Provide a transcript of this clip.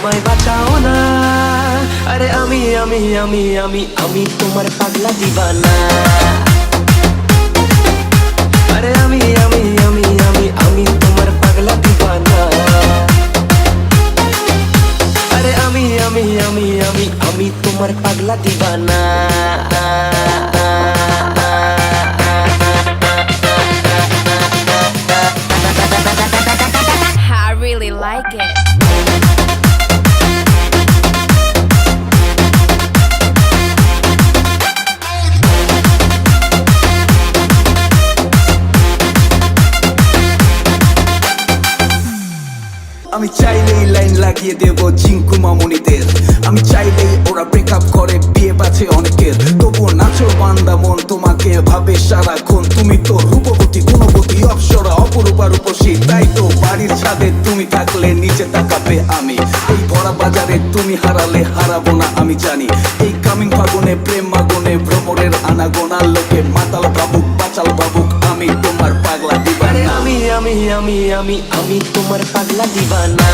আমায় বাঁচাও না। আরে আমি আমি আমি আমি আমি তোমার পাগলা দিবানা। আরে আমি আমি আমি আমি আমি তোমার পাগলা দিবানা। আরে আমি আমি আমি আমি আমি তোমার পাগলা দিবানা। I really like it. আমি চাইলেই লাইন লাগিয়ে দেব চিঙ্কু মামুনিদের। আমি চাইলেই ওরা ব্রেকআপ করে বিয়ে বাছে অনেকের। তবুও নাচো বান্দা মন তোমাকে ভাবে সারাক্ষণ। তুমি তো রূপবতী গুণবতী অপ্সরা অপরূপা রূপসী। তাই তো বাড়ির ছাদে তুমি থাকলে নিচে তাকাবে আমি। এই ভরা বাজারে তুমি হারালে হারাবো না আমি জানি। এই কামিং ফাগুনে প্রেম মাগুনে ভ্রমরের আনাগোনা লোকে মাতাল ভাবুক বাচাল ভাবুক আমি তোমার পাগলা দিবানা। আমি আমি আমি আমি আমি তোমার পাগলা দিবানা।